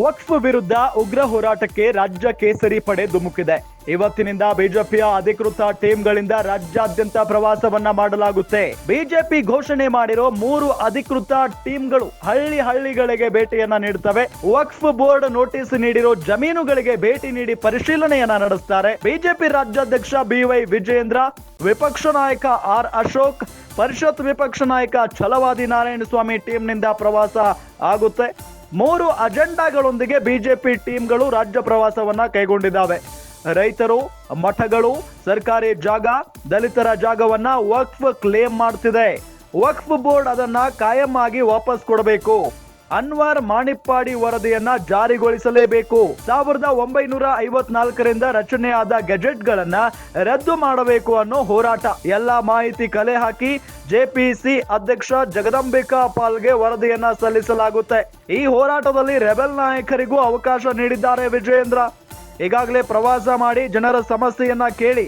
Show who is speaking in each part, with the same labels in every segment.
Speaker 1: ವಕ್ಫ್ ವಿರುದ್ಧ ಉಗ್ರ ಹೋರಾಟಕ್ಕೆ ರಾಜ್ಯ ಕೇಸರಿ ಪಡೆ ಧುಮುಕಿದೆ. ಇವತ್ತಿನಿಂದ ಬಿಜೆಪಿಯ ಅಧಿಕೃತ ಟೀಮ್ಗಳಿಂದ ರಾಜ್ಯಾದ್ಯಂತ ಪ್ರವಾಸವನ್ನ ಮಾಡಲಾಗುತ್ತೆ. ಬಿಜೆಪಿ ಘೋಷಣೆ ಮಾಡಿರೋ 3 ಅಧಿಕೃತ ಟೀಮ್ಗಳು ಹಳ್ಳಿಗಳಿಗೆ ಭೇಟಿಯನ್ನ ನೀಡುತ್ತವೆ. ವಕ್ಫ್ ಬೋರ್ಡ್ ನೋಟಿಸ್ ನೀಡಿರೋ ಜಮೀನುಗಳಿಗೆ ಭೇಟಿ ನೀಡಿ ಪರಿಶೀಲನೆಯನ್ನ ನಡೆಸ್ತಾರೆ. ಬಿಜೆಪಿ ರಾಜ್ಯಾಧ್ಯಕ್ಷ BY ವಿಜಯೇಂದ್ರ, ವಿಪಕ್ಷ ನಾಯಕ R ಅಶೋಕ್, ಪರಿಷತ್ ವಿಪಕ್ಷ ನಾಯಕ ಛಲವಾದಿ ನಾರಾಯಣಸ್ವಾಮಿ ಟೀಮ್ನಿಂದ ಪ್ರವಾಸ ಆಗುತ್ತೆ. 3 ಅಜೆಂಡಾಗಳೊಂದಿಗೆ ಬಿಜೆಪಿ ಟೀಮ್ಗಳು ರಾಜ್ಯ ಪ್ರವಾಸವನ್ನ ಕೈಗೊಂಡಿದ್ದಾವೆ. ರೈತರು, ಮಠಗಳು, ಸರ್ಕಾರಿ ಜಾಗ, ದಲಿತರ ಜಾಗವನ್ನ ವಕ್ಫ್ ಕ್ಲೇಮ್ ಮಾಡ್ತಿದೆ. ವಕ್ಫ್ ಬೋರ್ಡ್ ಅದನ್ನ ಕಾಯಂ ಆಗಿ ವಾಪಸ್ ಕೊಡಬೇಕು. ಅನ್ವರ್ ಮಾಣಿಪ್ಪಾಡಿ ವರದಿಯನ್ನ ಜಾರಿಗೊಳಿಸಲೇಬೇಕು. 1954ರಿಂದ ರಚನೆಯಾದ ಗೆಜೆಟ್ಗಳನ್ನ ರದ್ದು ಮಾಡಬೇಕು ಅನ್ನೋ ಹೋರಾಟ. ಎಲ್ಲಾ ಮಾಹಿತಿ ಕಲೆ ಹಾಕಿ ಜೆಪಿಸಿ ಅಧ್ಯಕ್ಷ ಜಗದಂಬಿಕಾ ಪಾಲ್ಗೆ ವರದಿಯನ್ನ ಸಲ್ಲಿಸಲಾಗುತ್ತೆ. ಈ ಹೋರಾಟದಲ್ಲಿ ರೆಬೆಲ್ ನಾಯಕರಿಗೂ ಅವಕಾಶ ನೀಡಿದ್ದಾರೆ ವಿಜಯೇಂದ್ರ. ಈಗಾಗಲೇ ಪ್ರವಾಸ ಮಾಡಿ ಜನರ ಸಮಸ್ಯೆಯನ್ನ ಕೇಳಿ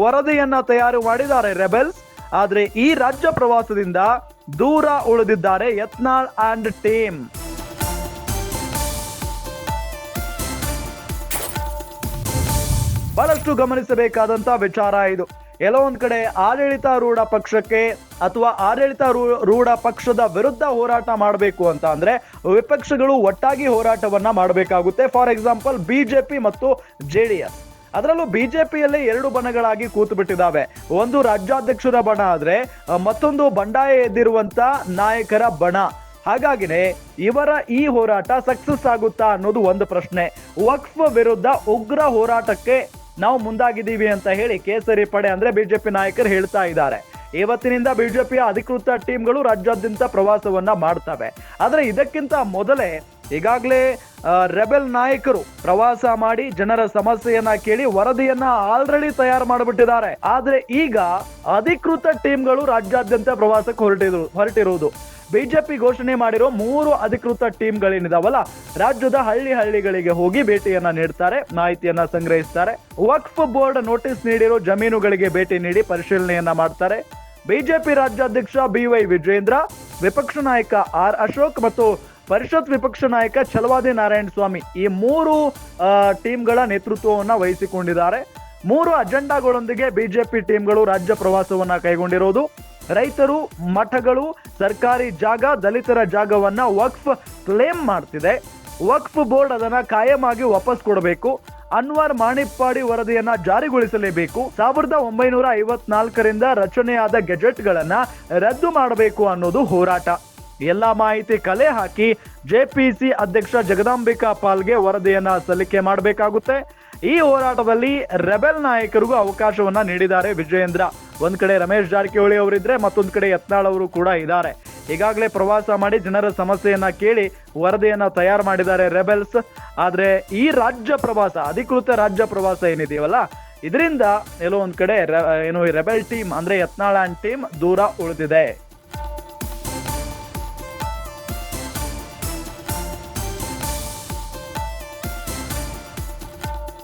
Speaker 1: ವರದಿಯನ್ನ ತಯಾರು ಮಾಡಿದ್ದಾರೆ ರೆಬೆಲ್ಸ್. ಆದ್ರೆ ಈ ರಾಜ್ಯ ಪ್ರವಾಸದಿಂದ ದೂರ ಉಳಿದಿದ್ದಾರೆ ಯತ್ನಾಳ್ ಅಂಡ್ ಟೀಮ್. ಬಹಳಷ್ಟು ಗಮನಿಸಬೇಕಾದಂತ ವಿಚಾರ ಇದು. ಎಲ್ಲೋ ಒಂದ್ ಕಡೆ ಆಡಳಿತಾರೂಢ ಪಕ್ಷಕ್ಕೆ ಅಥವಾ ಆಡಳಿತಾರೂಢ ಪಕ್ಷದ ವಿರುದ್ಧ ಹೋರಾಟ ಮಾಡಬೇಕು ಅಂತ ಅಂದ್ರೆ ವಿಪಕ್ಷಗಳು ಒಟ್ಟಾಗಿ ಹೋರಾಟವನ್ನ ಮಾಡಬೇಕಾಗುತ್ತೆ. ಫಾರ್ ಎಕ್ಸಾಂಪಲ್ ಬಿಜೆಪಿ ಮತ್ತು JDS. ಅದರಲ್ಲೂ ಬಿಜೆಪಿಯಲ್ಲೇ 2 ಬಣಗಳಾಗಿ ಕೂತು ಬಿಟ್ಟಿದ್ದಾವೆ. ಒಂದು ರಾಜ್ಯಾಧ್ಯಕ್ಷರ ಬಣ ಆದ್ರೆ ಮತ್ತೊಂದು ಬಂಡಾಯ ಎದ್ದಿರುವಂತ ನಾಯಕರ ಬಣ. ಹಾಗಾಗಿನೇ ಇವರ ಈ ಹೋರಾಟ ಸಕ್ಸಸ್ ಆಗುತ್ತಾ ಅನ್ನೋದು ಒಂದು ಪ್ರಶ್ನೆ. ವಕ್ಫ್ ವಿರುದ್ಧ ಉಗ್ರ ಹೋರಾಟಕ್ಕೆ ನಾವು ಮುಂದಾಗಿದ್ದೀವಿ ಅಂತ ಹೇಳಿ ಕೇಸರಿ ಪಡೆ ಅಂದ್ರೆ ಬಿಜೆಪಿ ನಾಯಕರು ಹೇಳ್ತಾ ಇದ್ದಾರೆ. ಇವತ್ತಿನಿಂದ ಬಿಜೆಪಿಯ ಅಧಿಕೃತ ಟೀಮ್ಗಳು ರಾಜ್ಯಾದ್ಯಂತ ಪ್ರವಾಸವನ್ನ ಮಾಡ್ತವೆ. ಆದ್ರೆ ಇದಕ್ಕಿಂತ ಮೊದಲೇ ಈಗಾಗಲೇ ರೆಬೆಲ್ ನಾಯಕರು ಪ್ರವಾಸ ಮಾಡಿ ಜನರ ಸಮಸ್ಯೆಯನ್ನ ಕೇಳಿ ವರದಿಯನ್ನ ಆಲ್ರೆಡಿ ತಯಾರು ಮಾಡಿಬಿಟ್ಟಿದ್ದಾರೆ. ಆದ್ರೆ ಈಗ ಅಧಿಕೃತ ಟೀಮ್ಗಳು ರಾಜ್ಯಾದ್ಯಂತ ಪ್ರವಾಸಕ್ಕೆ ಹೊರಟಿರುವುದು. ಬಿಜೆಪಿ ಘೋಷಣೆ ಮಾಡಿರೋ 3 ಅಧಿಕೃತ ಟೀಮ್ಗಳೇನಿದಾವಲ್ಲ, ರಾಜ್ಯದ ಹಳ್ಳಿಗಳಿಗೆ ಹೋಗಿ ಭೇಟಿಯನ್ನ ನೀಡ್ತಾರೆ, ಮಾಹಿತಿಯನ್ನ ಸಂಗ್ರಹಿಸ್ತಾರೆ. ವಕ್ಫ್ ಬೋರ್ಡ್ ನೋಟಿಸ್ ನೀಡಿರೋ ಜಮೀನುಗಳಿಗೆ ಭೇಟಿ ನೀಡಿ ಪರಿಶೀಲನೆಯನ್ನ ಮಾಡ್ತಾರೆ. ಬಿಜೆಪಿ ರಾಜ್ಯಾಧ್ಯಕ್ಷ BY ವಿಜಯೇಂದ್ರ, ವಿಪಕ್ಷ ನಾಯಕ R ಅಶೋಕ್ ಮತ್ತು ಪರಿಷತ್ ವಿಪಕ್ಷ ನಾಯಕ ಛಲವಾದಿ ನಾರಾಯಣಸ್ವಾಮಿ ಈ 3 ಟೀಮ್ಗಳ ನೇತೃತ್ವವನ್ನ ವಹಿಸಿಕೊಂಡಿದ್ದಾರೆ. 3 ಅಜೆಂಡಾಗಳೊಂದಿಗೆ ಬಿಜೆಪಿ ಟೀಮ್ಗಳು ರಾಜ್ಯ ಪ್ರವಾಸವನ್ನ ಕೈಗೊಂಡಿರೋದು. ರೈತರು, ಮಠಗಳು, ಸರ್ಕಾರಿ ಜಾಗ, ದಲಿತರ ಜಾಗವನ್ನ ವಕ್ಫ್ ಕ್ಲೇಮ್ ಮಾಡ್ತಿದೆ. ವಕ್ಫ್ ಬೋರ್ಡ್ ಅದನ್ನ ಕಾಯಂ ಆಗಿ ವಾಪಸ್ ಕೊಡಬೇಕು. ಅನ್ವರ್ ಮಾಣಿಪ್ಪಾಡಿ ವರದಿಯನ್ನ ಜಾರಿಗೊಳಿಸಲೇಬೇಕು. 1954ರಿಂದ ರಚನೆಯಾದ ಗೆಜೆಟ್ಗಳನ್ನ ರದ್ದು ಮಾಡಬೇಕು ಅನ್ನೋದು ಹೋರಾಟ. ಎಲ್ಲಾ ಮಾಹಿತಿ ಕಲೆ ಹಾಕಿ ಜೆಪಿಸಿ ಅಧ್ಯಕ್ಷ ಜಗದಾಂಬಿಕಾ ಪಾಲ್ಗೆ ವರದಿಯನ್ನ ಸಲ್ಲಿಕೆ ಮಾಡಬೇಕಾಗುತ್ತೆ. ಈ ಹೋರಾಟದಲ್ಲಿ ರೆಬೆಲ್ ನಾಯಕರಿಗೂ ಅವಕಾಶವನ್ನ ನೀಡಿದ್ದಾರೆ ವಿಜಯೇಂದ್ರ. ಒಂದ್ ಕಡೆ ರಮೇಶ್ ಜಾರಕಿಹೊಳಿ ಅವರಿದ್ರೆ, ಮತ್ತೊಂದ್ ಕಡೆ ಯತ್ನಾಳ್ ಅವರು ಕೂಡ ಇದ್ದಾರೆ. ಈಗಾಗಲೇ ಪ್ರವಾಸ ಮಾಡಿ ಜನರ ಸಮಸ್ಯೆಯನ್ನ ಕೇಳಿ ವರದಿಯನ್ನ ತಯಾರು ಮಾಡಿದ್ದಾರೆ ರೆಬೆಲ್ಸ್. ಆದ್ರೆ ಈ ರಾಜ್ಯ ಪ್ರವಾಸ, ಅಧಿಕೃತ ರಾಜ್ಯ ಪ್ರವಾಸ ಏನಿದೆಯವಲ್ಲ, ಇದರಿಂದ ಎಲ್ಲೋ ಒಂದ್ ಕಡೆ ರೆಬೆಲ್ ಟೀಮ್ ಅಂದ್ರೆ ಯತ್ನಾಳ್ ಅಂಡ್ ಟೀಮ್ ದೂರ ಉಳಿದಿದೆ.